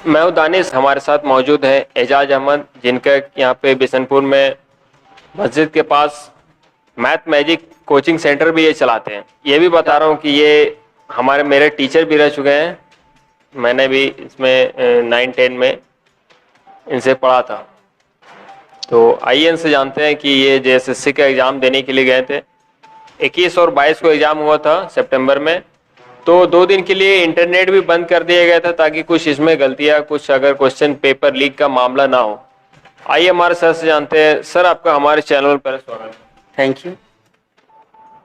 मैं हूं दानिश, हमारे साथ मौजूद है एजाज अहमद, जिनका यहाँ पे बिशनपुर में मस्जिद के पास मैथ मैजिक कोचिंग सेंटर भी ये चलाते हैं। ये भी बता रहा हूँ कि ये मेरे टीचर भी रह चुके हैं। मैंने भी इसमें 9-10 में इनसे पढ़ा था। तो आइए इनसे जानते हैं कि ये जेएसएससी का एग्ज़ाम देने के लिए गए थे। 21 और 22 को एग्ज़ाम हुआ था सितंबर में। तो 2 दिन के लिए इंटरनेट भी बंद कर दिया गया था ताकि कुछ इसमें गलतियां, कुछ अगर क्वेश्चन पेपर लीक का मामला ना हो। आइए हमारे सर से जानते हैं। सर, आपका हमारे चैनल पर स्वागत है। Thank you.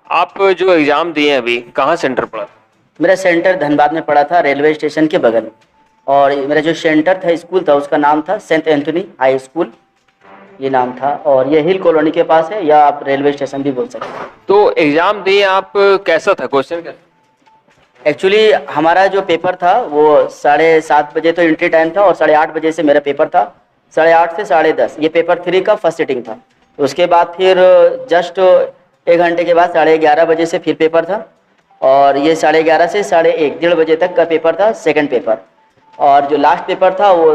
आप जो एग्जाम दिए अभी, कहाँ सेंटर पड़ा? मेरा सेंटर धनबाद में पड़ा था, रेलवे स्टेशन के बगल में। और मेरा जो सेंटर था, स्कूल था, उसका नाम था सेंट एंथोनी हाई स्कूल, ये नाम था। और ये हिल कॉलोनी के पास है, या आप रेलवे स्टेशन भी बोल सकते हैं। तो एग्जाम दिए आप, कैसा था क्वेश्चन? कैसा? एक्चुअली हमारा जो पेपर था वो 7:30 बजे तो एंट्री टाइम था, और 8:30 बजे से मेरा पेपर था। 8:30 से 10:30 ये पेपर 3 का फर्स्ट सिटिंग था। उसके बाद फिर जस्ट 1 घंटे के बाद 11:30 बजे से फिर पेपर था। और ये 11:30 से 1:30 बजे तक का पेपर था, सेकंड पेपर। और जो लास्ट पेपर था वो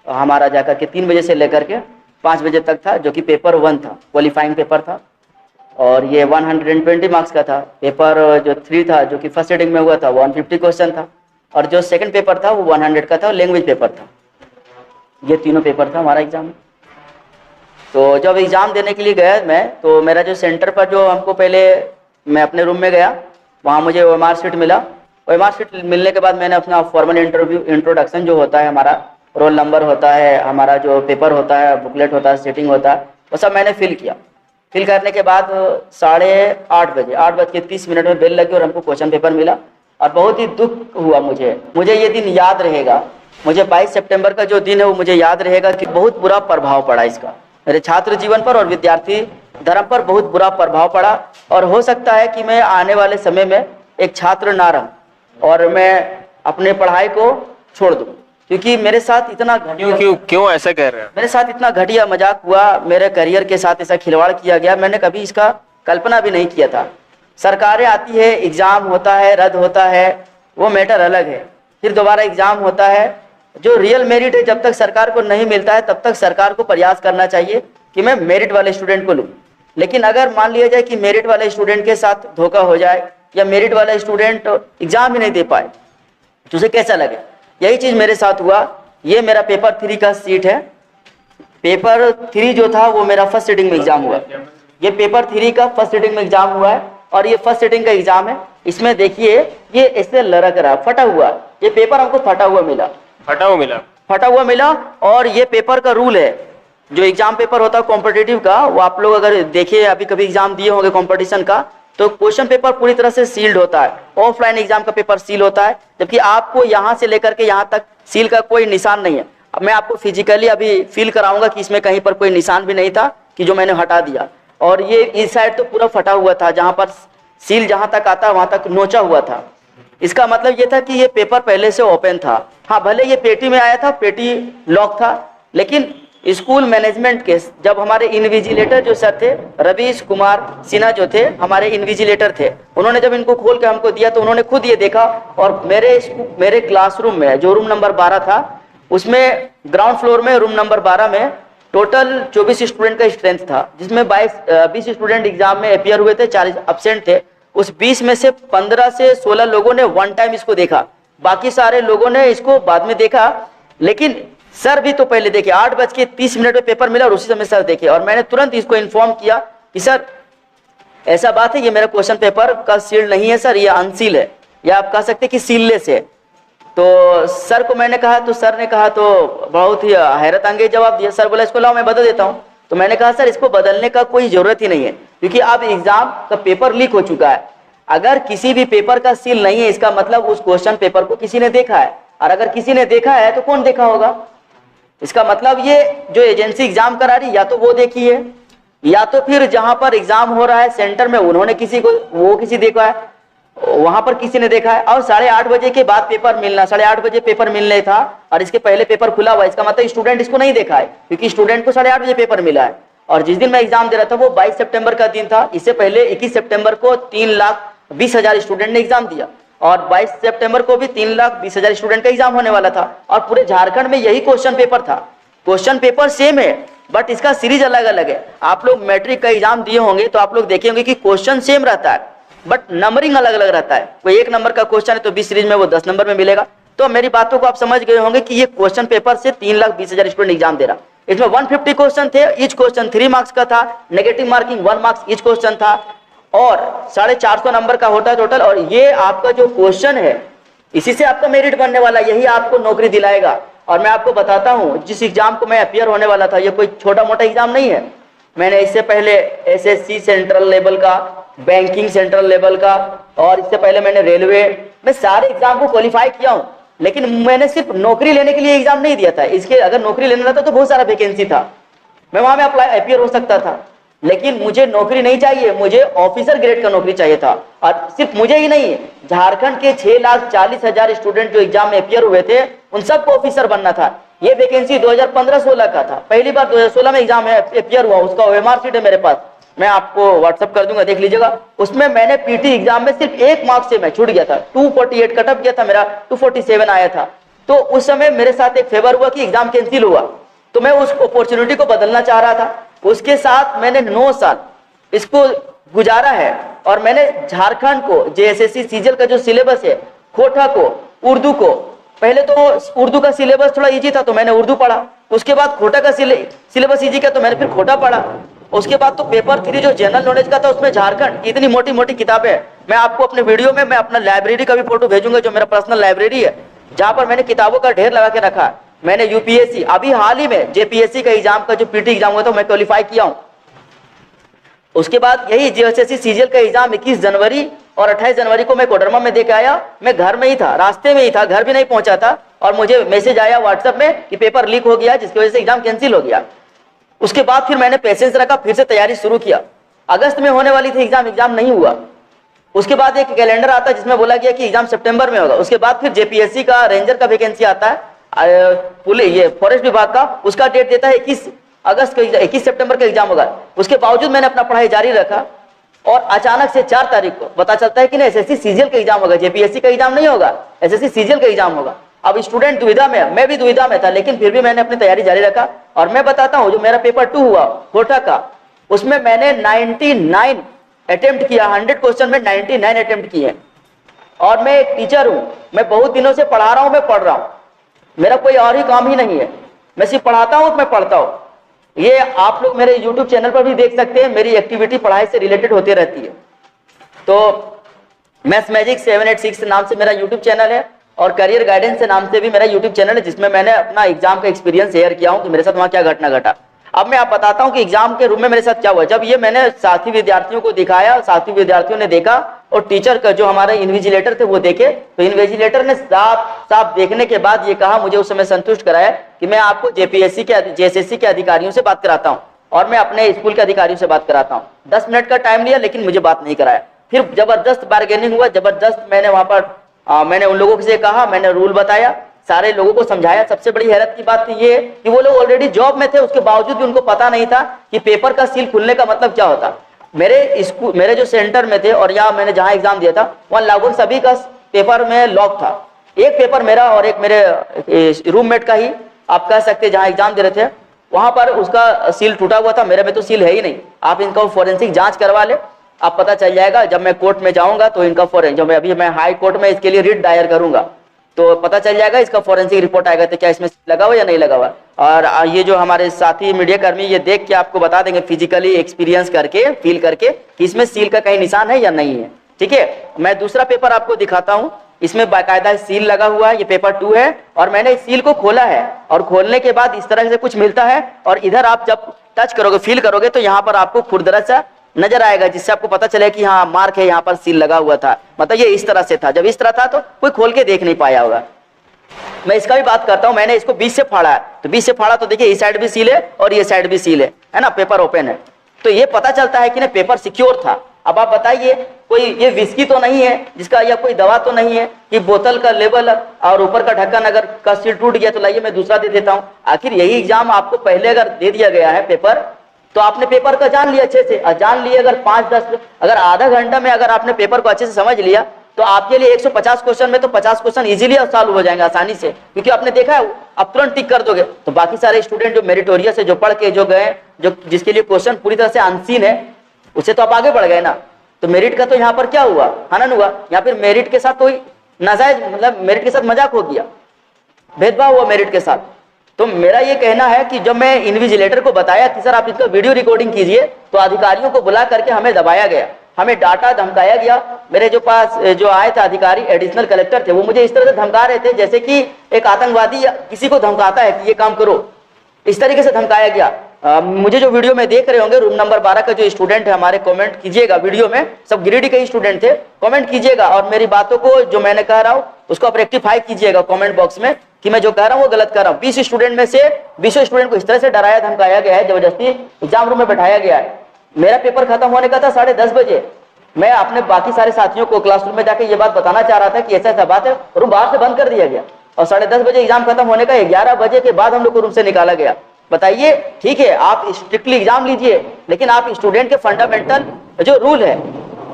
हमारा जाकर के 3 बजे से लेकर के 5 बजे तक था, जो कि पेपर 1 था, क्वालिफाइंग पेपर था। और ये 120 मार्क्स का था। पेपर जो 3 था, जो कि फर्स्ट सिटिंग में हुआ था, 150 क्वेश्चन था। और जो सेकंड पेपर था वो 100 का था, लैंग्वेज पेपर था। ये तीनों पेपर था हमारा एग्जाम। तो जब एग्ज़ाम देने के लिए गया मैं, तो मेरा जो सेंटर पर जो हमको पहले, मैं अपने रूम में गया, वहाँ मुझे OMR शीट मिला। OMR शीट मिलने के बाद मैंने अपना फॉर्मल इंट्रोडक्शन जो होता है, हमारा रोल नंबर होता है, हमारा जो पेपर होता है, बुकलेट होता है, सेटिंग होता है, वो सब मैंने फिल किया। फिल करने के बाद 8:30 में बेल लगी और हमको क्वेश्चन पेपर मिला। और बहुत ही दुख हुआ मुझे ये दिन याद रहेगा। मुझे 22 सितंबर का जो दिन है वो मुझे याद रहेगा कि बहुत बुरा प्रभाव पड़ा इसका मेरे छात्र जीवन पर और विद्यार्थी धर्म पर बहुत बुरा प्रभाव पड़ा। और हो सकता है कि मैं आने वाले समय में एक छात्र ना रहूं और मैं अपने पढ़ाई को छोड़ दूं, क्योंकि मेरे साथ इतना क्यों ऐसा कह रहे हैं? मेरे साथ इतना घटिया मजाक हुआ, मेरे करियर के साथ ऐसा खिलवाड़ किया गया, मैंने कभी इसका कल्पना भी नहीं किया था। सरकारें आती है, एग्जाम होता है, रद्द होता है, वो मैटर अलग है। फिर दोबारा एग्जाम होता है। जो रियल मेरिट है, जब तक सरकार को नहीं मिलता है तब तक सरकार को प्रयास करना चाहिए कि मैं मेरिट वाले स्टूडेंट को लूँ। लेकिन अगर मान लिया जाए कि मेरिट वाले स्टूडेंट के साथ धोखा हो जाए, या मेरिट वाला स्टूडेंट एग्जाम ही नहीं दे पाए, तो उसे कैसा लगे? यही चीज़ मेरे साथ हुआ। ये मेरा पेपर 3 का सीट है। पेपर 3 जो था वो मेरा फर्स्ट सिटिंग में एग्जाम हुआ। ये पेपर 3 का फर्स्ट सिटिंग में एग्जाम हुआ है, और ये फर्स्ट सिटिंग का एग्जाम है। इसमें देखिए ये ऐसे लड़क रहा, फटा हुआ, ये पेपर हमको फटा हुआ मिला। और ये पेपर का रूल है, जो एग्जाम पेपर होता है कॉम्पिटिटिव का, वो आप लोग अगर देखिए, अभी कभी एग्जाम दिए होंगे कंपटीशन का, तो क्वेश्चन पेपर पूरी तरह से सील्ड होता है। ऑफलाइन एग्जाम का पेपर सील होता है, जबकि आपको यहाँ से लेकर के यहाँ तक सील का कोई निशान नहीं है। अब मैं आपको फिजिकली अभी फील कराऊंगा कि इसमें कहीं पर कोई निशान भी नहीं था, कि जो मैंने हटा दिया। और ये इस साइड तो पूरा फटा हुआ था, जहाँ पर सील जहाँ तक आता है वहाँ तक नोचा हुआ था। इसका मतलब ये था कि ये पेपर पहले से ओपन था। हाँ, भले ये पेटी में आया था, पेटी लॉक था, लेकिन स्कूल मैनेजमेंट के जब हमारे इन्विजिलेटर जो सर थे, रवीश कुमार सिन्हा जो थे, हमारे इन्विजिलेटर थे, उन्होंने जब इनको खोल के हमको दिया तो उन्होंने खुद ये देखा। और मेरे क्लासरूम में जो रूम नंबर 12 था, उसमें ग्राउंड फ्लोर में रूम नंबर 12 में टोटल 24 स्टूडेंट का स्ट्रेंथ था, जिसमें 20 स्टूडेंट एग्जाम में अपियर हुए थे, 40 एब्सेंट थे। उस 20 में से 15 से 16 लोगों ने वन टाइम इसको देखा, बाकी सारे लोगों ने इसको बाद में देखा। लेकिन सर भी तो पहले देखे, 8:30 में पेपर मिला और उसी समय सर देखे। और मैंने तुरंत इसको इन्फॉर्म किया कि सर ऐसा बात है, ये मेरा क्वेश्चन पेपर का सील नहीं है सर, ये अनसील है, या आप कह सकते कि सीललेस है। तो सर को मैंने कहा, तो सर ने कहा, तो बहुत ही हैरत अंगेज जवाब दिया। सर बोला इसको लाओ मैं बदल देता हूँ। तो मैंने कहा सर इसको बदलने का कोई जरूरत ही नहीं है, क्योंकि अब एग्जाम का पेपर लीक हो चुका है। अगर किसी भी पेपर का सील नहीं है, इसका मतलब उस क्वेश्चन पेपर को किसी ने देखा है, और अगर किसी ने देखा है तो कौन देखा होगा? इसका मतलब ये जो एजेंसी एग्जाम करा रही, या तो वो देखी है, या तो फिर जहां पर एग्जाम हो रहा है सेंटर में उन्होंने किसी देखा है, वहां पर किसी ने देखा है। और 8:30 बजे के बाद पेपर मिलना, 8:30 बजे पेपर मिलने था और इसके पहले पेपर खुला हुआ है, इसका मतलब स्टूडेंट इसको नहीं देखा है, क्योंकि स्टूडेंट को 8:30 बजे पेपर मिला है। और जिस दिन मैं एग्जाम दे रहा था वो 22 सितंबर का दिन था। इससे पहले 21 सितंबर को 3,20,000 स्टूडेंट ने एग्जाम दिया, और 22 सितंबर को भी 3,20,000 स्टूडेंट का एग्जाम होने वाला था और पूरे झारखंड में यही क्वेश्चन पेपर था। क्वेश्चन पेपर सेम है बट इसका सीरीज अलग अलग है। आप लोग मैट्रिक का एग्जाम दिए होंगे तो आप लोग देखे होंगे कि क्वेश्चन सेम रहता है बट नंबरिंग अलग अलग रहता है। कोई 1 नंबर का क्वेश्चन है तो 20 सीरीज में वो 10 नंबर में मिलेगा। तो मेरी बातों को आप समझ गए होंगे कि ये क्वेश्चन पेपर से 3,20,000 स्टूडेंट एग्जाम दे रहा। इसमें 150 क्वेश्चन थे, ईच क्वेश्चन 3 मार्क्स का था, negative marking 1 marks each question था और 450 नंबर का होता है टोटल। और ये आपका जो क्वेश्चन है इसी से आपका मेरिट बनने वाला, यही आपको नौकरी दिलाएगा। और मैं आपको बताता हूँ जिस एग्जाम को मैं अपियर होने वाला था, ये कोई छोटा मोटा एग्जाम नहीं है। मैंने इससे पहले एसएससी सेंट्रल लेवल का, बैंकिंग सेंट्रल लेवल का और इससे पहले मैंने रेलवे में सारे एग्जाम को क्वालिफाई किया हूँ, लेकिन मैंने सिर्फ नौकरी लेने के लिए एग्जाम नहीं दिया था। इसके अगर नौकरी लेना रहता तो बहुत सारा वैकेंसी था, मैं वहां में अप्लाई अपियर हो सकता था, लेकिन मुझे नौकरी नहीं चाहिए, मुझे ऑफिसर ग्रेड का नौकरी चाहिए था। और सिर्फ मुझे ही नहीं, झारखंड के 6,40,000 स्टूडेंट जो एग्जाम में अपियर हुए थे उन सबको ऑफिसर बनना था। ये वैकेंसी 2015-16 का था, पहली बार 2016 में एग्जाम में अपियर हुआ, उसका ओएमआर शीट है मेरे पास, मैं आपको व्हाट्सअप कर दूंगा, देख लीजिएगा। उसमें मैंने पीटी एग्जाम में सिर्फ 1 मार्क्स से मैं छूट गया था, 248 कट ऑफ गया था मेरा, 247 आया था। तो उस समय मेरे साथ एक फेवर हुआ कि एग्जाम कैंसिल हुआ, तो मैं उस अपॉर्चुनिटी को बदलना चाह रहा था। उसके साथ मैंने 9 साल इसको गुजारा है और मैंने झारखंड को जेएसएससी सीजीएल का जो सिलेबस है, खोटा को, उर्दू को, पहले तो उर्दू का सिलेबस थोड़ा इजी था तो मैंने उर्दू पढ़ा, उसके बाद खोटा का सिलेबस इजी का तो मैंने फिर खोटा पढ़ा, उसके बाद तो पेपर 3 जो जनरल नॉलेज का था उसमें झारखंड, इतनी मोटी मोटी किताबें। मैं आपको अपने वीडियो में मैं अपना लाइब्रेरी का भी फोटो भेजूंगा, जो मेरा पर्सनल लाइब्रेरी है, जहां पर मैंने किताबों का ढेर लगा के रखा है। मैंने यूपीएससी, अभी हाल ही में जेपीएससी का एग्जाम का जो पीटी एग्जाम हुआ था मैं क्वालिफाई किया हूं। उसके बाद यही जेएसएससी सीजीएल का एग्जाम 21 जनवरी और 28 जनवरी को मैं कोडरमा में देके आया। मैं घर में ही था, रास्ते में ही था, घर भी नहीं पहुंचा था और मुझे मैसेज आया व्हाट्सएप में कि पेपर लीक हो गया, जिसकी वजह से एग्जाम कैंसिल हो गया। उसके बाद फिर मैंने पेशेंस रखा, फिर से तैयारी शुरू किया। अगस्त में होने वाली थी एग्जाम नहीं हुआ। उसके बाद एक कैलेंडर आता है जिसमें बोला गया कि एग्जाम सितंबर में होगा। उसके बाद फिर जेपीएससी का रेंजर का वैकेंसी आता है, ये फॉरेस्ट विभाग का, उसका डेट देता है 21 अगस्त का, 21 सितंबर का एग्जाम होगा। उसके बावजूद मैंने अपना पढ़ाई जारी रखा और अचानक से 4 तारीख को पता चलता है कि ना एसएससी सीजीएल का एग्जाम होगा, जेपीएससी का एग्जाम नहीं होगा, एसएससी सीजीएल का एग्जाम होगा। अब स्टूडेंट दुविधा में, मैं भी दुविधा में था, लेकिन फिर भी मैंने अपनी तैयारी जारी रखा। और मैं बताता हूं जो मेरा पेपर 2 हुआ कोटा का, उसमें मैंने 99 अटेम्प्ट किया, 100 क्वेश्चन में 99 अटेम्प्ट किए। और मैं एक टीचर हूं, मैं बहुत दिनों से पढ़ा रहा हूं, मैं पढ़ रहा हूं, मेरा कोई और ही काम ही नहीं है, मैं सिर्फ पढ़ाता हूं, मैं पढ़ता हूं। ये आप लोग मेरे YouTube चैनल पर भी देख सकते हैं, मेरी एक्टिविटी पढ़ाई से रिलेटेड होती रहती है। तो मैथ्स मैजिक 786 नाम से मेरा YouTube चैनल है और करियर गाइडेंस के नाम से भी मेरा YouTube चैनल है, जिसमें मैंने अपना एग्जाम का एक्सपीरियंस शेयर किया हूं कि मेरे साथ वहां क्या घटना घटा। अब मैं आप बताता हूं कि एग्जाम के रूम में मेरे साथ क्या हुआ। जब ये मैंने साथी विद्यार्थियों को दिखाया, साथी विद्यार्थियों ने देखा और टीचर का जो हमारे इन्विजिलेटर थे वो देखे, तो इन्विजिलेटर ने साफ साफ देखने के बाद ये कहा, मुझे उस समय संतुष्ट कराया कि मैं आपको जेपीएससी के जेएसएससी के अधिकारियों से बात कराता हूँ और मैं अपने स्कूल के अधिकारियों से बात कराता हूँ। 10 मिनट का टाइम लिया लेकिन मुझे बात नहीं कराया। फिर जबरदस्त बार्गेनिंग हुआ, जबरदस्त मैंने वहां पर मैंने उन लोगों से कहा, मैंने रूल बताया, सारे लोगों को समझाया। सबसे बड़ी हैरत की बात ये कि वो लोग ऑलरेडी जॉब में थे, उसके बावजूद भी उनको पता नहीं था कि पेपर का सील खुलने का मतलब क्या होता। मेरे जो सेंटर में थे और यहाँ मैंने जहाँ एग्जाम दिया था वहाँ लगभग सभी का पेपर में लॉक था। एक पेपर मेरा और एक मेरे रूममेट का ही आप कह सकते जहाँ एग्जाम दे रहे थे वहां पर उसका सील टूटा हुआ था, मेरे में तो सील है ही नहीं। आप इनका फॉरेंसिक जांच करवा ले, आप पता चल जाएगा। जब मैं कोर्ट में जाऊंगा तो इनका जब मैं हाई कोर्ट में इसके लिए रिट दायर करूंगा तो पता चल जाएगा, इसका फॉरेंसिक रिपोर्ट आएगा तो क्या इसमें लगा हुआ या नहीं लगा हुआ। और ये जो हमारे साथी मीडिया कर्मी ये देख के आपको बता देंगे फिजिकली एक्सपीरियंस करके, फील करके कि इसमें सील का कहीं निशान है या नहीं है। ठीक है, मैं दूसरा पेपर आपको दिखाता हूँ, इसमें बाकायदा सील लगा हुआ है। ये पेपर 2 है और मैंने इस सील को खोला है और खोलने के बाद इस तरह से कुछ मिलता है और इधर आप जब टच करोगे, फील करोगे तो यहाँ पर आपको खुरदरा सा नजर आएगा, जिससे आपको पता चले कि हाँ मार्क है, यहाँ पर सील लगा हुआ था। मतलब ये इस तरह से था, जब इस तरह था तो कोई खोल के देख नहीं पाया होगा। मैं इसका भी बात करता हूँ, मैंने इसको 20 से फाड़ा है, तो 20 से फाड़ा तो देखिए इस साइड भी सील है और ये साइड भी सील है ना, पेपर ओपन है। तो ये पता चलता है कि ना पेपर सिक्योर था। अब आप बताइए, कोई ये विस्की तो नहीं है जिसका, या कोई दवा तो नहीं है कि बोतल का लेवल और ऊपर का ढक्कन अगर का सील टूट गया तो लाइए मैं दूसरा दे देता हूँ। आखिर यही एग्जाम आपको पहले अगर दे दिया गया है पेपर, तो आपने पेपर का जान लिया अच्छे से, जान लिया। अगर 5-10 अगर आधा घंटा में अगर आपने पेपर को अच्छे से समझ लिया तो आपके लिए 150 क्वेश्चन में तो 50 क्वेश्चन इजीली सॉल्व हो जाएंगे आसानी से, क्योंकि आपने देखा है आप तुरंत टिक कर दोगे। तो बाकी सारे स्टूडेंट जो मेरिटोरियस है, जो पढ़ के जो गए, जो जिसके लिए क्वेश्चन पूरी तरह से अनसीन है, उससे तो आप आगे बढ़ गए ना। तो मेरिट का तो यहाँ पर क्या हुआ, हनन हुआ। यहाँ पर मेरिट के साथ कोई नाजायज, मतलब मेरिट के साथ मजाक हो गया, भेदभाव हुआ मेरिट के साथ। तो मेरा ये कहना है कि जब मैं इन्विजिलेटर को बताया कि सर आप इसका वीडियो रिकॉर्डिंग कीजिए, तो अधिकारियों को बुला करके हमें दबाया गया, हमें डांटा धमकाया गया। मेरे जो पास जो आए थे अधिकारी, एडिशनल कलेक्टर थे, वो मुझे इस तरह से धमका रहे थे जैसे कि एक आतंकवादी किसी को धमकाता है कि ये काम करो, इस तरीके से धमकाया गया। मुझे जो वीडियो में देख रहे होंगे, रूम नंबर 12 का जो स्टूडेंट है हमारे, कमेंट कीजिएगा। वीडियो में सब गिरिडीह के स्टूडेंट थे, कमेंट कीजिएगा और मेरी बातों को जो मैंने कह रहा हूँ उसको आप रेक्टिफाई कीजिएगा कमेंट बॉक्स में कि मैं जो कह रहा हूँ वो गलत कर रहा हूँ। 20 स्टूडेंट में से 20 स्टूडेंट को इस तरह से डराया धमकाया गया है, जबरदस्ती एग्जाम रूम में बैठाया गया है। मेरा पेपर खत्म होने का था 10:30 बजे। मैं अपने बाकी सारे साथियों को क्लासरूम में जाकर ये बात बताना चाह रहा था कि ऐसा ऐसा बात है, रूम बाहर से बंद कर दिया गया और 10:30 बजे एग्जाम खत्म होने का 11 बजे के बाद हम लोग को रूम से निकाला गया। बताइए, ठीक है आप स्ट्रिक्टली एग्जाम लीजिए, लेकिन आप स्टूडेंट के फंडामेंटल जो रूल है,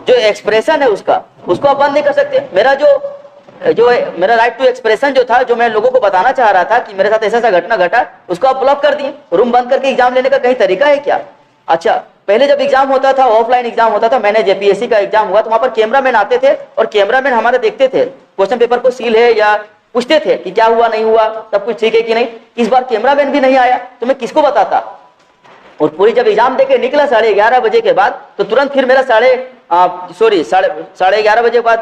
जो एक्सप्रेशन है उसको आप बंद नहीं कर सकते। मेरा राइट टू एक्सप्रेशन जो था, जो मैं लोगों को बताना चाह रहा था कि मेरे साथ ऐसा ऐसा घटना घटा, उसको आप ब्लॉक कर दिए। रूम बंद करके एग्जाम लेने का कहीं तरीका है क्या? अच्छा, पहले जब एग्जाम होता था, ऑफलाइन एग्जाम होता था, मैंने जेपीएससी का एग्जाम हुआ तो वहां पर कैमरामैन आते थे और कैमरामैन हमारे देखते थे क्वेश्चन पेपर को सील है या पूछते थे कि क्या हुआ नहीं हुआ, सब कुछ ठीक है कि नहीं। इस बार कैमरामैन भी नहीं आया तो मैं किसको बताता। और पूरी जब एग्जाम देके निकला 11:30 बजे के बाद, तो तुरंत फिर मेरा साढ़े 11:30 बजे के बाद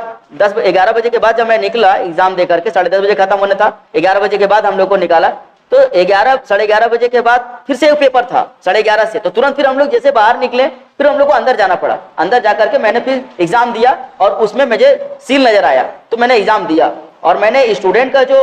11 बजे के बाद जब मैं निकला एग्जाम दे करके, 10:30 बजे खत्म होने था, 11 बजे के बाद हम लोग को निकाला। तो 11:30 बजे के बाद फिर से एक पेपर था 11:30 से, तो तुरंत फिर हम लोग जैसे बाहर निकले, फिर हम लोग को अंदर जाना पड़ा। अंदर जाकर के मैंने फिर एग्जाम दिया और उसमें मुझे सील नजर आया तो मैंने एग्जाम दिया। और मैंने स्टूडेंट का जो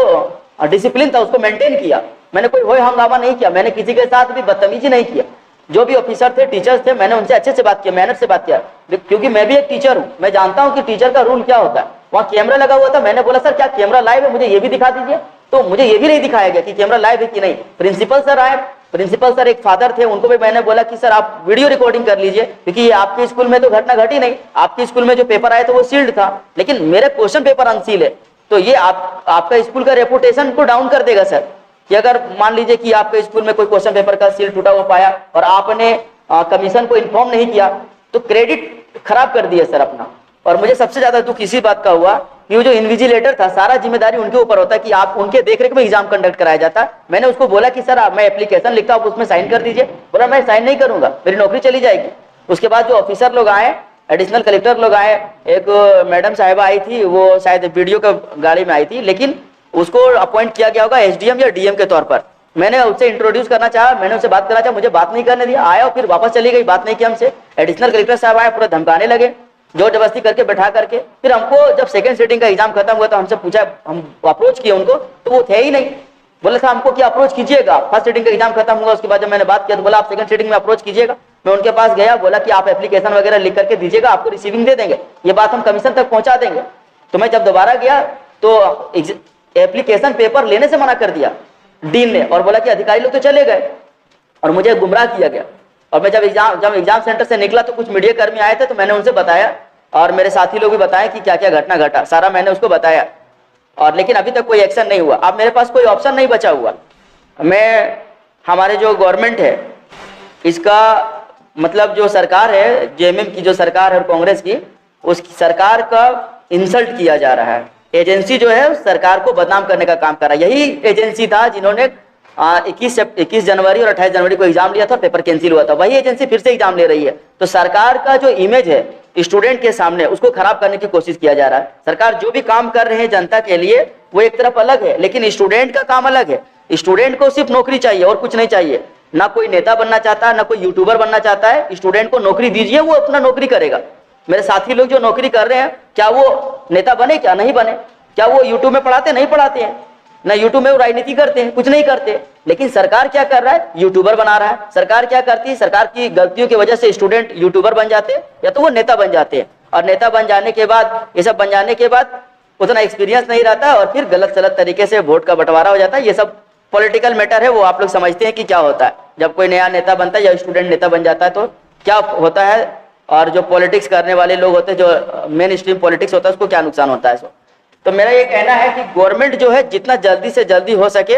डिसिप्लिन था उसको मेंटेन किया, मैंने कोई होय हंगामा नहीं किया, मैंने किसी के साथ भी बदतमीजी नहीं किया। जो भी ऑफिसर थे, टीचर्स थे, मैंने उनसे अच्छे से बात किया, मेहनत से बात किया, क्योंकि मैं भी एक टीचर हूँ, मैं जानता हूँ कि टीचर का रूल क्या होता है। वहाँ कैमरा लगा हुआ था, मैंने बोला सर क्या कैमरा लाइव है, मुझे ये भी दिखा दीजिए। तो मुझे ये भी नहीं दिखाया गया कि कैमरा लाइव है कि नहीं। प्रिंसिपल सर आए, प्रिंसिपल सर एक फादर थे, उनको भी मैंने बोला कि सर आप वीडियो रिकॉर्डिंग कर लीजिए, क्योंकि ये आपके स्कूल में तो घटना घटी नहीं, आपके स्कूल में जो पेपर आया था वो सील्ड था, लेकिन मेरे क्वेश्चन पेपर अनसील है। तो ये आपका स्कूल का रेपुटेशन को डाउन कर देगा सर, कि अगर मान लीजिए कि आपके स्कूल में कोई क्वेश्चन पेपर का सील टूटा हुआ पाया और आपने कमीशन को इन्फॉर्म नहीं किया, तो क्रेडिट खराब कर दिया सर अपना। और मुझे सबसे ज्यादा दुख इसी बात का हुआ कि वो जो इन्विजिलेटर था, सारा जिम्मेदारी उनके ऊपर होता है कि आप उनके देखरेख में एग्जाम कंडक्ट कराया जाता। मैंने उसको बोला कि सर मैं एप्लीकेशन लिखता हूँ, उसमें साइन कर दीजिए। बोला मैं साइन नहीं करूंगा, मेरी नौकरी चली जाएगी। उसके बाद जो ऑफिसर लोग आए, एडिशनल कलेक्टर लोग आए, एक मैडम साहिबा आई थी, वो शायद वीडियो का गाड़ी में आई थी, लेकिन उसको अपॉइंट किया गया होगा एसडीएम या डीएम के तौर पर। मैंने उससे इंट्रोड्यूस करना चाहा, मैंने उससे बात करना चाहा, मुझे बात नहीं करने दिया, आया और फिर वापस चली गई, बात नहीं की हमसे। एडिशनल कलेक्टर साहब आए, पूरा धमकाने लगे, जोर जबरदस्ती करके बैठा करके। फिर हमको जब सेकंड सीटिंग का एग्जाम खत्म हुआ तो हमसे पूछा, हम अप्रोच किए उनको, तो वो थे ही नहीं। बोला था हमको कि अप्रोच कीजिएगा, फर्स्ट सीटिंग का एग्जाम खत्म हुआ, उसके बाद जब मैंने बात किया तो बोला आप सेकंड सीटिंग में अप्रोच कीजिएगा। मैं उनके पास गया, बोला कि आप एप्लीकेशन वगैरह लिख करके दीजिएगा, आपको रिसीविंग दे देंगे, ये बात हम कमीशन तक पहुंचा देंगे। तो मैं जब दोबारा गया तो एप्लीकेशन पेपर लेने से मना कर दिया डीन ने, और बोला कि अधिकारी लोग तो चले गए, और मुझे गुमराह किया गया। और मैं जब एग्जाम सेंटर से निकला तो कुछ मीडिया कर्मी आए थे, तो मैंने उनसे बताया और मेरे साथी लोग भी बताए कि क्या क्या घटना घटा, सारा मैंने उसको बताया। और लेकिन अभी तक कोई एक्शन नहीं हुआ। अब मेरे पास कोई ऑप्शन नहीं बचा हुआ। मैं हमारे जो गवर्नमेंट है, इसका मतलब जो सरकार है, जेएमएम की जो सरकार है और कांग्रेस की, उस सरकार का इंसल्ट किया जा रहा है। एजेंसी जो है उस सरकार को बदनाम करने का काम कर रहा है। यही एजेंसी था जिन्होंने 21 जनवरी और 28 जनवरी को एग्जाम लिया था, पेपर कैंसिल हुआ था। वही एजेंसी फिर से एग्जाम ले रही है। तो सरकार का जो इमेज है स्टूडेंट के सामने, उसको खराब करने की कोशिश किया जा रहा है। सरकार जो भी काम कर रहे हैं जनता के लिए, वो एक तरफ अलग है, लेकिन स्टूडेंट का काम अलग है। स्टूडेंट को सिर्फ नौकरी चाहिए और कुछ नहीं चाहिए। ना कोई नेता बनना चाहता है, ना कोई यूट्यूबर बनना चाहता है। स्टूडेंट को नौकरी दीजिए, वो अपना नौकरी करेगा। मेरे साथी लोग जो नौकरी कर रहे हैं, क्या वो नेता बने, क्या नहीं बने? क्या वो यूट्यूब में पढ़ाते, नहीं पढ़ाते हैं? ना यूट्यूब में वो राजनीति करते हैं, कुछ नहीं करते। लेकिन सरकार क्या कर रहा है? यूट्यूबर बना रहा है। सरकार क्या करती है? सरकार की गलतियों की वजह से स्टूडेंट यूट्यूबर बन जाते हैं या तो वो नेता बन जाते हैं। और नेता बन जाने के बाद, ये सब बन जाने के बाद उतना एक्सपीरियंस नहीं रहता और फिर गलत सलत तरीके से वोट का बंटवारा हो जाता है। ये सब पॉलिटिकल मैटर है, वो आप लोग समझते हैं कि क्या होता है जब कोई नया नेता बनता है या स्टूडेंट नेता बन जाता है तो क्या होता है। और जो पॉलिटिक्स करने वाले लोग होते हैं, जो मेन स्ट्रीम पॉलिटिक्स होता है, उसको क्या नुकसान होता है। तो मेरा ये कहना है कि गवर्नमेंट जो है जितना जल्दी से जल्दी हो सके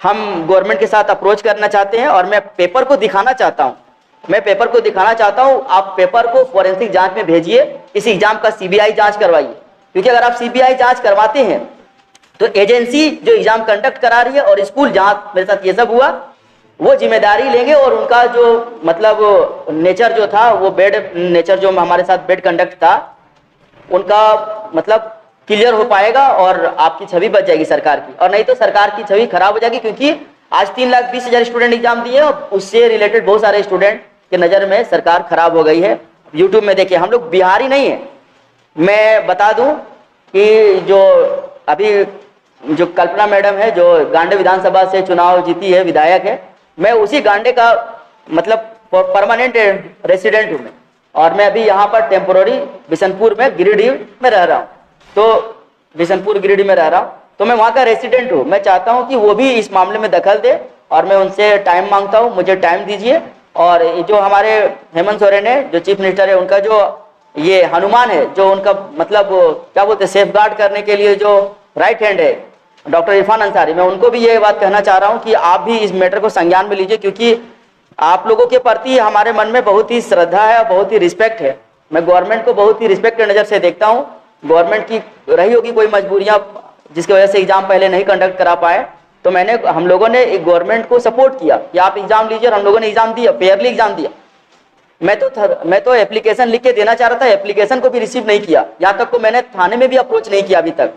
हम गवर्नमेंट के साथ अप्रोच करना चाहते हैं, और मैं पेपर को दिखाना चाहता हूँ। आप पेपर को फॉरेंसिक जांच में भेजिए, इस एग्जाम का सीबीआई जांच करवाइए, क्योंकि अगर आप सीबीआई जांच करवाते हैं तो एजेंसी जो एग्जाम कंडक्ट करा रही है और स्कूल जहां मेरे साथ ये सब हुआ वो जिम्मेदारी लेंगे, और उनका जो मतलब नेचर जो था, वो बेड नेचर जो हमारे साथ बेड कंडक्ट था, उनका मतलब क्लियर हो पाएगा और आपकी छवि बच जाएगी सरकार की। और नहीं तो सरकार की छवि खराब हो जाएगी, क्योंकि आज 3,20,000 स्टूडेंट एग्जाम दिए और उससे रिलेटेड बहुत सारे स्टूडेंट के नज़र में सरकार खराब हो गई है। यूट्यूब में देखिए, हम लोग बिहारी नहीं है। मैं बता दूं कि जो अभी जो कल्पना मैडम है, जो गांडे विधानसभा से चुनाव जीती है, विधायक है, मैं उसी गांडे का मतलब परमानेंट रेसिडेंट हूँ मैं, और मैं अभी यहाँ पर टेम्पोररी बिशनपुर में गिरिडीह में रह रहा हूँ। तो बिशनपुर गिरिडीह में रह रहा हूँ, तो मैं वहाँ का रेसिडेंट हूँ। मैं चाहता हूँ कि वो भी इस मामले में दखल दे, और मैं उनसे टाइम मांगता हूँ, मुझे टाइम दीजिए। और जो हमारे हेमंत सोरेन है, जो चीफ मिनिस्टर है, उनका जो ये हनुमान है, जो उनका मतलब क्या बोलते हैं, सेफ गार्ड करने के लिए जो राइट हैंड है, डॉक्टर इरफान अंसारी, मैं उनको भी ये बात कहना चाह रहा हूँ कि आप भी इस मैटर को संज्ञान में लीजिए, क्योंकि आप लोगों के प्रति हमारे मन में बहुत ही श्रद्धा है और बहुत ही रिस्पेक्ट है। मैं गवर्नमेंट को बहुत ही रिस्पेक्ट की नज़र से देखता हूँ। गवर्नमेंट की रही होगी कोई मजबूरियाँ जिसकी वजह से एग्जाम पहले नहीं कंडक्ट करा पाए, तो हम लोगों ने गवर्नमेंट को सपोर्ट किया कि आप एग्जाम लीजिए, और हम लोगों ने एग्जाम दिया, फेयरली एग्जाम दिया। मैं तो एप्लीकेशन लिख के देना चाह रहा था, एप्लीकेशन को भी रिसीव नहीं किया, यहाँ तक को मैंने थाने में भी अप्रोच नहीं किया अभी तक।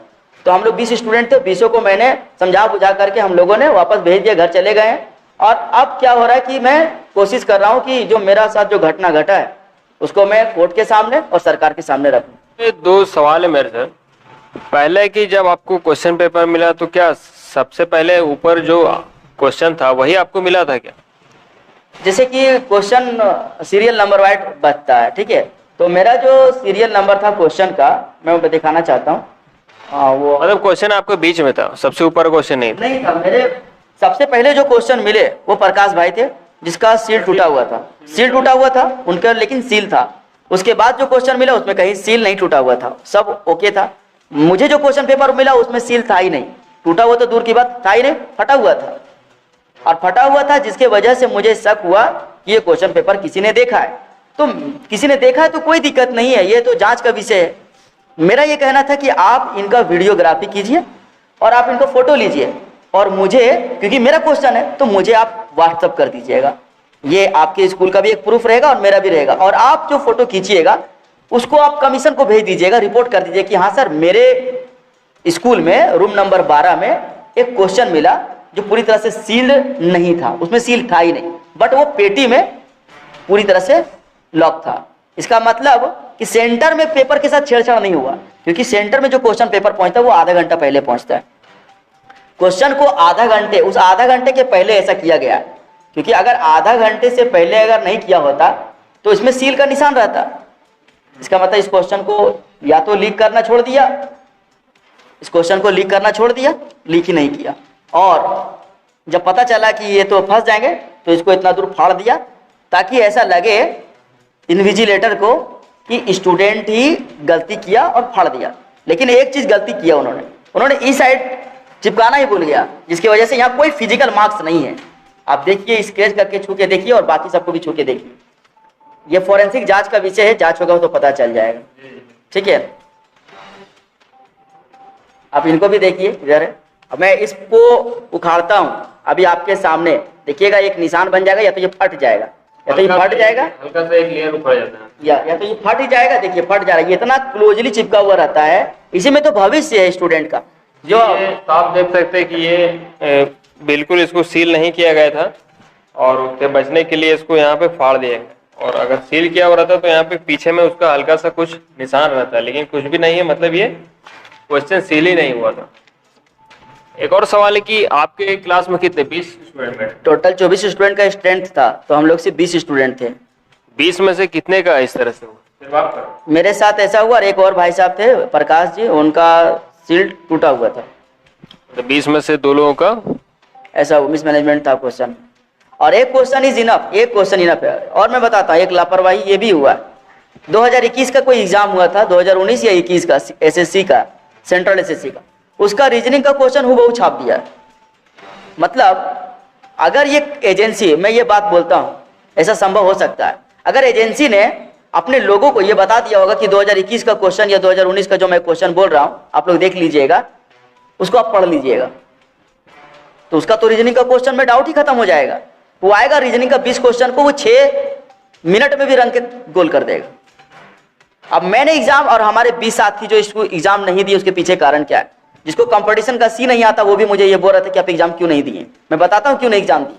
तो हम लोग 20 स्टूडेंट थे, 20 को मैंने समझा बुझा करके हम लोगों ने वापस भेज दिया, घर चले गए हैं। और अब क्या हो रहा है कि मैं कोशिश कर रहा हूँ कि जो मेरा साथ जो घटना घटा है उसको मैं कोर्ट के सामने और सरकार के सामने रखूँ। ये दो सवाल है मेरे से। पहले कि जब आपको क्वेश्चन पेपर मिला तो क्या सबसे पहले ऊपर जो क्वेश्चन था वही आपको मिला था क्या? जैसे कि क्वेश्चन सीरियल नंबर वाइज बचता है, ठीक है, तो मेरा जो सीरियल नंबर था क्वेश्चन का, मैं दिखाना चाहता हूँ। वो मतलब क्वेश्चन आपके बीच में था, सबसे ऊपर क्वेश्चन नहीं था। मेरे सबसे पहले जो क्वेश्चन मिले वो प्रकाश भाई थे, जिसका सील टूटा हुआ था उनका, लेकिन सील था। उसके बाद जो क्वेश्चन मिला उसमें कहीं सील नहीं टूटा हुआ था, सब ओके था। मुझे जो क्वेश्चन पेपर मिला उसमें सील था ही नहीं, टूटा हुआ तो दूर की बात था ही नहीं, फटा हुआ था। और फटा हुआ था जिसके वजह से मुझे शक हुआ कि ये क्वेश्चन पेपर किसी ने देखा है। तो किसी ने देखा है तो कोई दिक्कत नहीं है, ये तो जांच का विषय है। मेरा ये कहना था कि आप इनका वीडियोग्राफी कीजिए और आप इनको फोटो लीजिए, और मुझे, क्योंकि मेरा क्वेश्चन है, तो मुझे आप व्हाट्सअप कर दीजिएगा। ये आपके स्कूल का भी एक प्रूफ रहेगा और मेरा भी रहेगा। और आप जो फोटो खींचिएगा उसको आप कमीशन को भेज दीजिएगा, रिपोर्ट कर दीजिए कि हाँ सर, मेरे स्कूल में रूम नंबर 12 में एक क्वेश्चन मिला जो पूरी तरह से सील्ड नहीं था, उसमें सील था ही नहीं, बट वो पेटी में पूरी तरह से लॉक था। इसका मतलब कि सेंटर में पेपर के साथ छेड़छाड़ नहीं हुआ, क्योंकि सेंटर में जो क्वेश्चन पेपर पहुंचता है वो आधा घंटा पहले पहुंचता है। क्वेश्चन को उस आधा घंटे के पहले ऐसा किया गया, क्योंकि अगर आधा घंटे से पहले अगर नहीं किया होता तो इसमें सील का निशान रहता। इसका मतलब इस क्वेश्चन को या तो लीक करना छोड़ दिया, लीक ही नहीं किया, और जब पता चला कि ये तो फंस जाएंगे तो इसको इतना दूर फाड़ दिया ताकि ऐसा लगे इन्विजिलेटर को कि स्टूडेंट ही गलती किया और फाड़ दिया। लेकिन एक चीज गलती किया उन्होंने इस साइड चिपकाना ही भूल गया, जिसकी वजह से यहाँ कोई फिजिकल मार्क्स नहीं है। आप देखिए, स्क्रैच करके छू के देखिए और बाकी सबको भी छू के देखिए। ये फोरेंसिक जांच का विषय है, जांच होगा तो पता चल जाएगा, ठीक है। आप इनको भी देखिए इधर। अब मैं इसको उखाड़ता हूँ अभी आपके सामने, देखिएगा एक निशान बन जाएगा, या तो ये फट जाएगा, हल्का सा एक लेयर उखड़ जाता है, या तो ये फट ही जाएगा। देखिए फट जा रहा है, ये इतना क्लोजली चिपका हुआ रहता है। इसी में तो भविष्य है स्टूडेंट का। जो आप देख सकते हैं कि ये बिल्कुल इसको सील नहीं किया गया था, और उससे बचने के लिए इसको यहाँ पे फाड़ दिया गया। और अगर सील किया हुआ रहता तो यहाँ पे पीछे में उसका हल्का सा कुछ निशान रहता है, लेकिन कुछ भी नहीं है, मतलब ये क्वेश्चन सील ही नहीं हुआ था। एक और सवाल है कि आपके क्लास में कितने 20 स्टूडेंट हैं? टोटल 24 स्टूडेंट का स्ट्रेंथ था, तो हम लोग सिर्फ 20 स्टूडेंट थे। 20 में से कितने का इस तरह से हुआ? सिर्फ आपका? मेरे साथ ऐसा हुआ, और एक और भाई साहब थे प्रकाश जी, उनका सील टूटा हुआ था। तो 20 में से 2 लोगों का ऐसा मिसमैनेजमेंट था क्वेश्चन। और एक क्वेश्चन इनफ है। और मैं बताता हूँ, एक लापरवाही ये भी हुआ 2021 का कोई एग्जाम हुआ था, 2019 या 21 का एसएससी का, सेंट्रल एसएससी का, उसका रीजनिंग का क्वेश्चन हूबहू छाप दिया है। मतलब अगर ये एजेंसी, मैं ये बात बोलता हूँ ऐसा संभव हो सकता है, अगर एजेंसी ने अपने लोगों को ये बता दिया होगा कि 2021 का क्वेश्चन या 2019 का जो मैं क्वेश्चन बोल रहा हूँ आप लोग देख लीजिएगा, उसको आप पढ़ लीजिएगा, तो उसका तो रीजनिंग का क्वेश्चन में डाउट ही खत्म हो जाएगा। वो आएगा रीजनिंग का 20 क्वेश्चन को वो 6 मिनट में भी रंग के गोल कर देगा। अब मैंने एग्जाम और हमारे 20 साथी जो इसको एग्जाम नहीं दिए उसके पीछे कारण क्या है, जिसको कंपटीशन का सी नहीं आता वो भी मुझे ये बोल रहे थे कि आप एग्जाम क्यों नहीं दिए। मैं बताता हूँ क्यों नहीं एग्जाम दिए।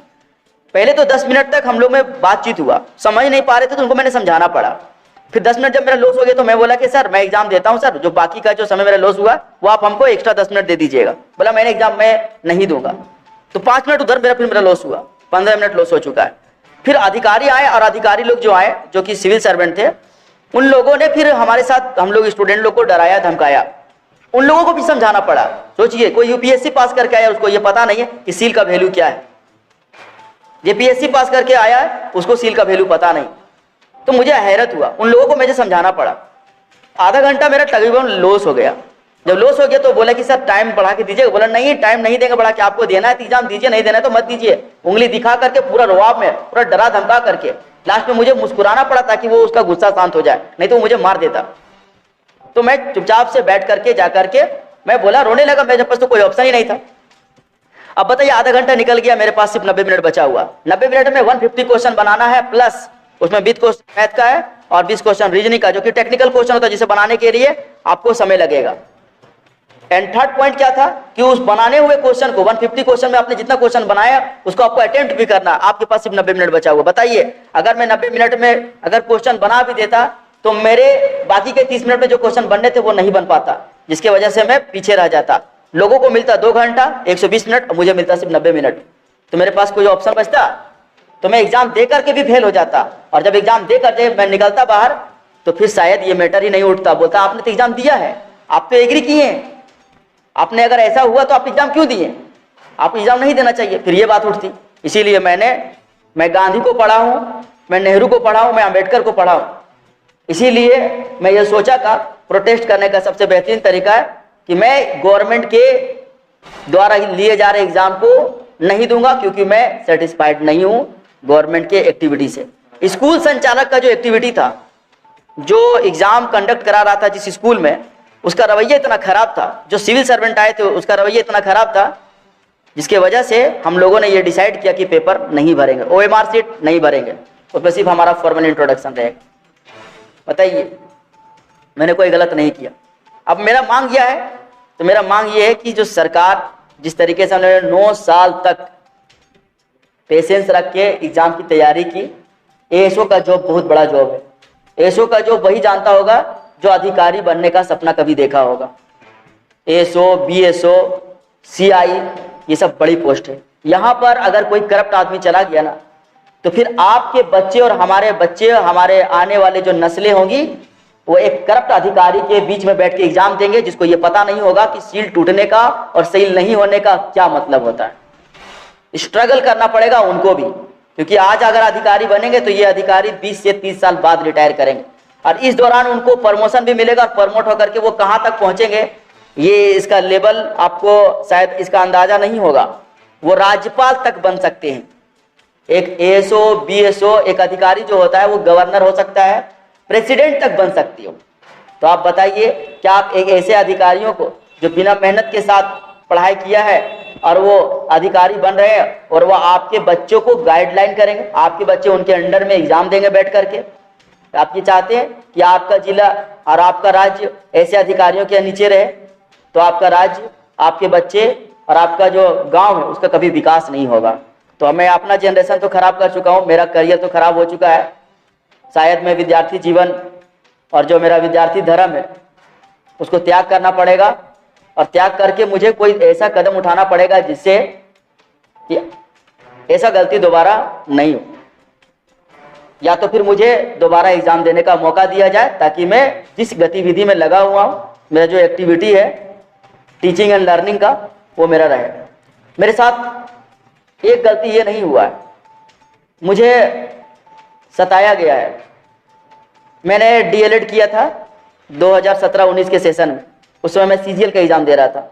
पहले तो 10 मिनट तक हम लोग में बातचीत हुआ, समझ नहीं पा रहे थे तो उनको मैंने समझाना पड़ा। फिर 10 मिनट जब मेरा लॉस हो गया तो मैं बोला कि सर मैं एग्जाम देता हूँ सर, जो बाकी का जो समय मेरा लॉस हुआ वो आप हमको एक्स्ट्रा 10 मिनट दे दीजिएगा। बोला मैंने एग्जाम मैं नहीं दूंगा। तो 5 मिनट उधर फिर मेरा लॉस हुआ, 15 मिनट लॉस हो चुका है। फिर अधिकारी आए और अधिकारी लोग जो आए जो कि सिविल सर्वेंट थे, उन लोगों ने फिर हमारे साथ हम लोग स्टूडेंट लोग को डराया धमकाया। उन लोगों को भी समझाना पड़ा। सोचिए कोई यूपीएससी पास करके आया, उसको ये पता नहीं है कि सील का वैल्यू क्या है। जेपीएससी पास करके आया है, उसको सील का वैल्यू पता नहीं। तो मुझे हैरत हुआ, उन लोगों को मुझे समझाना पड़ा। आधा घंटा मेरा तकरीबन लॉस हो गया। जब लॉस हो गया तो बोला कि सर टाइम बढ़ा के दीजिए। बोला नहीं टाइम नहीं देंगे बढ़ा के, आपको देना है तो एग्जाम दीजिए, नहीं देना है तो मत दीजिए। उंगली दिखा करके पूरा रुआब में पूरा डरा धमका करके लास्ट में मुझे मुस्कुराना पड़ा ताकि वो उसका गुस्सा शांत हो जाए, नहीं तो वो मुझे मार देता। तो मैं चुपचाप से बैठ करके जा करके मैं बोला, रोने लगा। मेरे पास तो कोई ऑप्शन ही नहीं था। अब बताइए आधा घंटा निकल गया, मेरे पास सिर्फ 90 मिनट बचा हुआ। 90 मिनट में 150 क्वेश्चन बनाना है, प्लस उसमें 20 क्वेश्चन मैथ का है और 20 क्वेश्चन रीजनिंग का, जो कि टेक्निकल क्वेश्चन होता है जिसे बनाने के लिए आपको समय लगेगा। एंड थर्ड पॉइंट क्या था कि उस बनाने हुए क्वेश्चन को 150 क्वेश्चन में आपने जितना क्वेश्चन बनाया उसको आपको अटेम्प्ट भी करना। आपके पास सिर्फ 90 मिनट बचा हुआ। बताइए अगर मैं 90 मिनट में अगर क्वेश्चन बना भी देता तो मेरे बाकी के 30 मिनट में जो क्वेश्चन बनने थे वो नहीं बन पाता, जिसकी वजह से मैं पीछे रह जाता। लोगों को मिलता 2 घंटा 120 मिनट, मुझे मिलता सिर्फ 90 मिनट। तो मेरे पास कोई ऑप्शन बचता तो मैं एग्जाम दे करके भी फेल हो जाता। और जब एग्जाम दे करके मैं निकलता बाहर तो फिर शायद ये मैटर ही नहीं उठता। बोलता आपने तो एग्जाम दिया है, आप तो एग्री किए हैं, आपने अगर ऐसा हुआ तो आप एग्जाम क्यों दिए, आप एग्जाम नहीं देना चाहिए, फिर ये बात उठती। इसीलिए मैं गांधी को पढ़ा हूँ, मैं नेहरू को पढ़ा हूँ, मैं अम्बेडकर को पढ़ा हूँ। इसीलिए मैं ये सोचा का प्रोटेस्ट करने का सबसे बेहतरीन तरीका है कि मैं गवर्नमेंट के द्वारा लिए जा रहे एग्जाम को नहीं दूंगा, क्योंकि मैं सेटिस्फाइड नहीं हूँ गवर्नमेंट के एक्टिविटी से। स्कूल संचालक का जो एक्टिविटी था, जो एग्जाम कंडक्ट करा रहा था जिस स्कूल में, उसका रवैया इतना खराब था, जो सिविल सर्वेंट आए थे उसका रवैया इतना खराब था, जिसके वजह से हम लोगों ने ये डिसाइड किया कि पेपर नहीं भरेंगे, ओएमआर सीट नहीं भरेंगे, उसमें सिर्फ हमारा फॉर्मल इंट्रोडक्शन रहेगा। बताइए मैंने कोई गलत नहीं किया। अब मेरा मांग यह है, तो मेरा मांग ये है कि जो सरकार जिस तरीके से हमने 9 साल तक पेशेंस रख के एग्जाम की तैयारी की, एएसओ का जॉब बहुत बड़ा जॉब है। एएसओ का जॉब वही जानता होगा जो अधिकारी बनने का सपना कभी देखा होगा। एएसओ, बीएसओ, सीआई, ये सब बड़ी पोस्ट है। यहाँ पर अगर कोई करप्ट आदमी चला गया ना, तो फिर आपके बच्चे और हमारे बच्चे, हमारे आने वाले जो नस्लें होंगी, वो एक करप्ट अधिकारी के बीच में बैठ के एग्जाम देंगे, जिसको ये पता नहीं होगा कि सील टूटने का और सील नहीं होने का क्या मतलब होता है। स्ट्रगल करना पड़ेगा उनको भी, क्योंकि आज अगर अधिकारी बनेंगे तो ये अधिकारी 20 से 30 साल बाद रिटायर करेंगे, और इस दौरान उनको प्रमोशन भी मिलेगा और प्रमोट होकर के वो कहाँ तक पहुंचेंगे ये इसका लेवल आपको शायद इसका अंदाजा नहीं होगा। वो राज्यपाल तक बन सकते हैं। एक एएसओ, बीएसओ, एक अधिकारी जो होता है वो गवर्नर हो सकता है, प्रेसिडेंट तक बन सकती हो। तो आप बताइए क्या आप एक ऐसे अधिकारियों को जो बिना मेहनत के साथ पढ़ाई किया है और वो अधिकारी बन रहे हैं और वो आपके बच्चों को गाइडलाइन करेंगे, आपके बच्चे उनके अंडर में एग्जाम देंगे बैठ करके? आप ये चाहते हैं कि आपका जिला और आपका राज्य ऐसे अधिकारियों के नीचे रहे? तो आपका राज्य, आपके बच्चे और आपका जो गांव है उसका कभी विकास नहीं होगा। तो मैं अपना जनरेशन तो खराब कर चुका हूँ, मेरा करियर तो खराब हो चुका है। शायद मैं विद्यार्थी जीवन और जो मेरा विद्यार्थी धर्म है उसको त्याग करना पड़ेगा, और त्याग करके मुझे कोई ऐसा कदम उठाना पड़ेगा जिससे कि ऐसा गलती दोबारा नहीं हो, या तो फिर मुझे दोबारा एग्जाम देने का मौका दिया जाए, ताकि मैं जिस गतिविधि में लगा हुआ हूँ, मेरा जो एक्टिविटी है टीचिंग एंड लर्निंग का, वो मेरा रहे। मेरे साथ एक गलती ये नहीं हुआ है, मुझे सताया गया है, मैंने डीएलएड किया था 2017-19 के सेशन में। उस समय मैं सीजीएल का एग्जाम दे रहा था।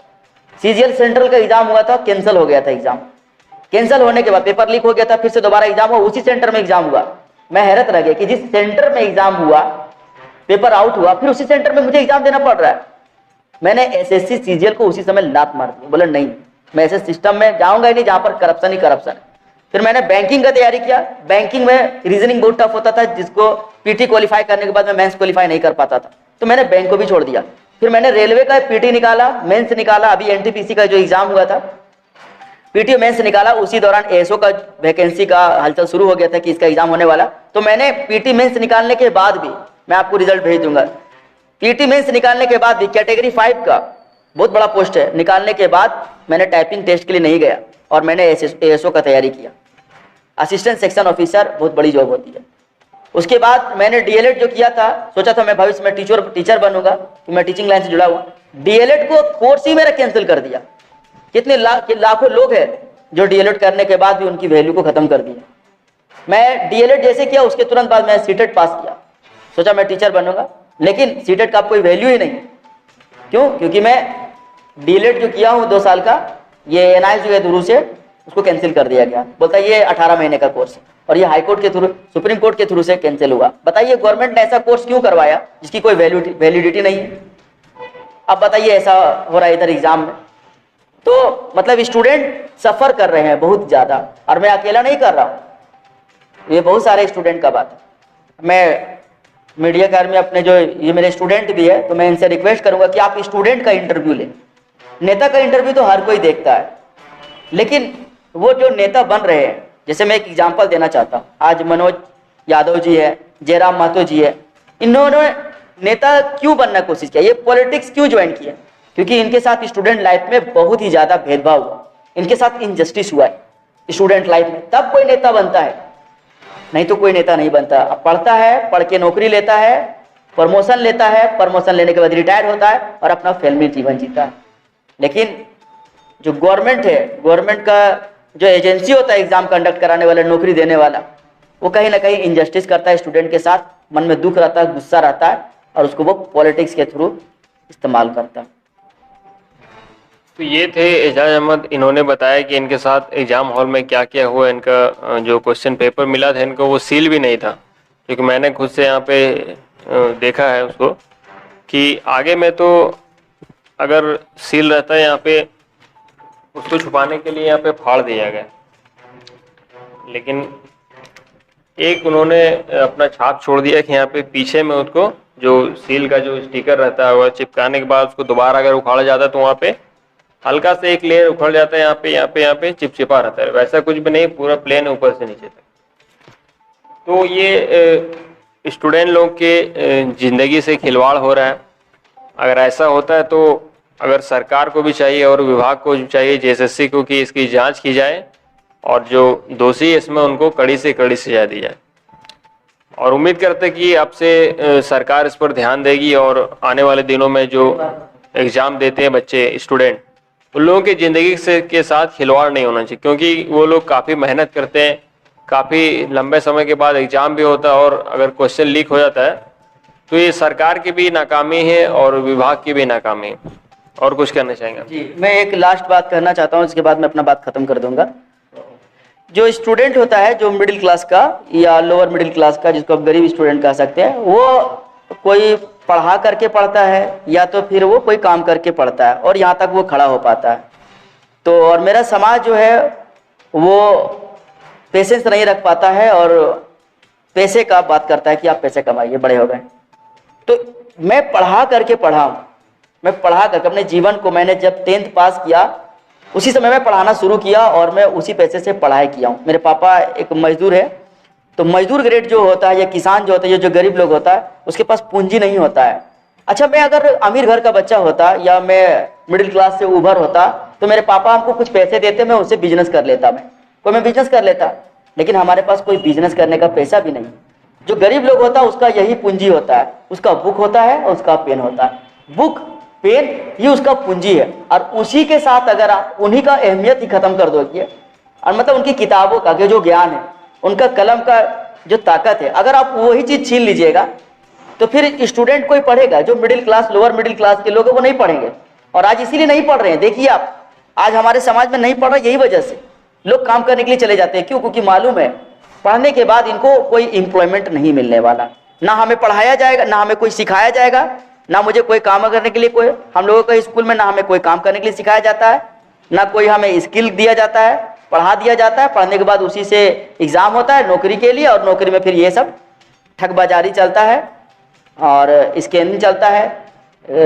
सीजीएल सेंट्रल का एग्जाम हुआ था, कैंसिल हो गया था एग्जाम। कैंसिल होने के बाद पेपर लीक हो गया था, फिर से दोबारा एग्जाम हुआ, उसी सेंटर में एग्जाम हुआ। मैं हैरत रह गया कि जिस सेंटर में एग्जाम हुआ, पेपर आउट हुआ, फिर उसी सेंटर में मुझे एग्जाम देना पड़ रहा है। मैंने एसएससी सीजीएल को उसी समय लात मार दी, बोला नहीं मैं ऐसे सिस्टम में जाऊंगा ही नहीं जहां पर करप्शन ही करप्शन है। फिर मैंने बैंकिंग का तैयारी किया। बैंकिंग में रीजनिंग बहुत टफ होता था, जिसको पीटी क्वालिफाई करने के बाद मैं मेंस क्वालिफाई नहीं कर पाता था, तो मैंने बैंक को भी छोड़ दिया। फिर मैंने रेलवे का पीटी निकाला, मेंस निकाला, अभी एनटीपीसी का जो एग्जाम हुआ था पीटी मेंस निकाला, उसी दौरान एएसओ का वैकेंसी का हलचल शुरू हो गया था कि इसका एग्जाम होने वाला। तो मैंने पीटी मेंस निकालने के बाद भी, मैं आपको रिजल्ट भेज दूंगा, पीटी मेंस निकालने के बाद भी कैटेगरी 5 का बहुत बड़ा पोस्ट है, निकालने के बाद मैंने टाइपिंग टेस्ट के लिए नहीं गया और मैंने एएसओ का तैयारी किया। असिस्टेंट सेक्शन ऑफिसर बहुत बड़ी जॉब होती है। उसके बाद मैंने डीएलएड जो किया था, सोचा था मैं भविष्य में टीचर बनूंगा, तो मैं टीचिंग लाइन से जुड़ा हुआ। डीएलएड को कोर्स ही मेरा कैंसिल कर दिया। कितने लाखों लोग हैं जो डीएलएड करने के बाद भी उनकी वैल्यू को खत्म कर दिया। मैं डीएलएड जैसे किया, उसके तुरंत बाद मैं सीटेट पास किया, सोचा मैं टीचर बनूंगा, लेकिन सीटेट का कोई वैल्यू ही नहीं। क्यों? क्योंकि मैं डीएलएड जो किया हूँ 2 साल का, ये एनआईएस जो है थ्रू से उसको कैंसिल कर दिया गया। बोलता है ये 18 महीने का कोर्स है और ये हाई कोर्ट के थ्रू, सुप्रीम कोर्ट के थ्रू से कैंसिल हुआ। बताइए गवर्नमेंट ने ऐसा कोर्स क्यों करवाया जिसकी कोई वैलिडिटी नहीं है? अब बताइए ऐसा हो रहा है इधर एग्जाम में। तो मतलब स्टूडेंट सफर कर रहे हैं बहुत ज्यादा, और मैं अकेला नहीं कर रहा हूँ, ये बहुत सारे स्टूडेंट का बात है। मैं मीडिया कार में अपने जो ये मेरे स्टूडेंट भी है, तो मैं इनसे रिक्वेस्ट करूंगा कि आप स्टूडेंट का इंटरव्यू लें। नेता का इंटरव्यू तो हर कोई देखता है, लेकिन वो जो नेता बन रहे हैं, जैसे मैं एक एग्जांपल देना चाहता हूँ, आज मनोज यादव जी है, जयराम महतो जी है, इन्होंने नेता क्यों बनना कोशिश किया, ये पॉलिटिक्स क्यों ज्वाइन किया? क्योंकि इनके साथ स्टूडेंट लाइफ में बहुत ही ज्यादा भेदभाव हुआ, इनके साथ इनजस्टिस हुआ है स्टूडेंट लाइफ में, तब कोई नेता बनता है, नहीं तो कोई नेता नहीं बनता। अब पढ़ता है, पढ़ के नौकरी लेता है, प्रमोशन लेता है, प्रमोशन लेने के बाद रिटायर होता है और अपना फिल्मी जीवन जीता है। लेकिन जो गवर्नमेंट है, गवर्नमेंट का जो एजेंसी होता है एग्जाम कंडक्ट कराने वाला, नौकरी देने वाला, वो कहीं ना कहीं इनजस्टिस करता है स्टूडेंट के साथ, मन में दुख रहता है, गुस्सा रहता है, और उसको वो पॉलिटिक्स के थ्रू इस्तेमाल करता है। तो ये थे एजाज अहमद, इन्होंने बताया कि इनके साथ एग्जाम हॉल में क्या क्या हुआ। इनका जो क्वेश्चन पेपर मिला था इनको, वो सील भी नहीं था, क्योंकि मैंने खुद से यहाँ पे देखा है उसको कि आगे में तो अगर सील रहता है यहाँ पे, उसको छुपाने के लिए यहाँ पे फाड़ दिया गया, लेकिन एक उन्होंने अपना छाप छोड़ दिया कि यहाँ पे पीछे में उसको जो सील का जो स्टिकर रहता है, वह चिपकाने के बाद उसको दोबारा अगर उखाड़ा जाता है तो वहाँ पे हल्का से एक लेयर उखड़ जाता है, यहाँ पे चिपचिपा रहता है। वैसा कुछ भी नहीं, पूरा प्लेन ऊपर से नीचे तक। तो ये स्टूडेंट लोग के जिंदगी से खिलवाड़ हो रहा है। अगर ऐसा होता है तो अगर सरकार को भी चाहिए और विभाग को भी चाहिए, जेएसएससी को, कि इसकी जांच की जाए और जो दोषी है इसमें उनको कड़ी से कड़ी सजा दी जाए। और उम्मीद करते कि अब से सरकार इस पर ध्यान देगी और आने वाले दिनों में जो एग्जाम देते हैं बच्चे, स्टूडेंट, उन लोगों की ज़िंदगी से के साथ खिलवाड़ नहीं होना चाहिए, क्योंकि वो लोग काफ़ी मेहनत करते हैं, काफ़ी लंबे समय के बाद एग्ज़ाम भी होता है, और अगर क्वेश्चन लीक हो जाता है तो ये सरकार की भी नाकामी है और विभाग की भी नाकामी है। और कुछ कहना चाहेंगे? जी, मैं एक लास्ट बात कहना चाहता हूँ, इसके बाद मैं अपना बात खत्म कर दूंगा। जो स्टूडेंट होता है, जो मिडिल क्लास का या लोअर मिडिल क्लास का, जिसको आप गरीब स्टूडेंट कह सकते हैं, वो कोई पढ़ा करके पढ़ता है या तो फिर वो कोई काम करके पढ़ता है और यहाँ तक वो खड़ा हो पाता है। तो और मेरा समाज जो है वो पेशेंस नहीं रख पाता है और पैसे का बात करता है कि आप पैसे कमाइए, बड़े हो गए। तो मैं पढ़ा करके पढ़ा, मैं पढ़ा करके अपने जीवन को, मैंने जब 10th पास किया उसी समय मैं पढ़ाना शुरू किया और मैं उसी पैसे से पढ़ाई किया हूँ। मेरे पापा एक मजदूर है, तो मजदूर ग्रेड जो होता है या किसान जो होता है, ये जो गरीब लोग होता है, उसके पास पूंजी नहीं होता है। अच्छा, मैं अगर अमीर घर का बच्चा होता या मैं मिडिल क्लास से उभर होता तो मेरे पापा हमको कुछ पैसे देते, मैं उससे बिजनेस कर लेता, मैं बिजनेस कर लेता। लेकिन हमारे पास कोई बिजनेस करने का पैसा भी नहीं। जो गरीब लोग होता है उसका यही पूंजी होता है, उसका बुक होता है और उसका पेन होता है। बुक, पेन, ये उसका पूंजी है, और उसी के साथ अगर आप उन्हीं का अहमियत ही खत्म कर दोगे, और मतलब उनकी किताबों का जो ज्ञान है, उनका कलम का जो ताकत है, अगर आप वही चीज छीन लीजिएगा तो फिर स्टूडेंट कोई पढ़ेगा? जो middle class, lower middle class के लोग हैं वो नहीं पढ़ेंगे। और आज इसीलिए नहीं पढ़ रहे हैं, देखिए आप, आज हमारे समाज में नहीं पढ़ रहे यही वजह से लोग काम करने के लिए चले जाते हैं। क्यों? क्योंकि मालूम है पढ़ने के बाद इनको कोई एम्प्लॉयमेंट नहीं मिलने वाला, ना हमें पढ़ाया जाएगा, ना हमें कोई सिखाया जाएगा, ना मुझे कोई काम करने के लिए कोई, हम लोगों के स्कूल में ना हमें कोई काम करने के लिए सिखाया जाता है, ना कोई हमें स्किल दिया जाता है, पढ़ा दिया जाता है। पढ़ने के बाद उसी से एग्जाम होता है नौकरी के लिए, और नौकरी में फिर ये सब ठगबाजारी चलता है और स्कैनिंग चलता है,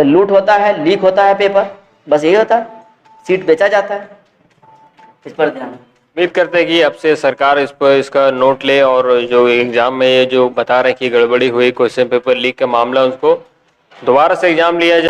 लूट होता है, लीक होता है पेपर, बस यही होता है, सीट बेचा जाता है। इस पर ध्यान। उम्मीद करते हैं कि अब से सरकार इस पर इसका नोट ले और जो एग्जाम में ये जो बता रहे हैं कि गड़बड़ी हुई, क्वेश्चन पेपर लीक का मामला, उसको दोबारा से एग्जाम लिया जाए।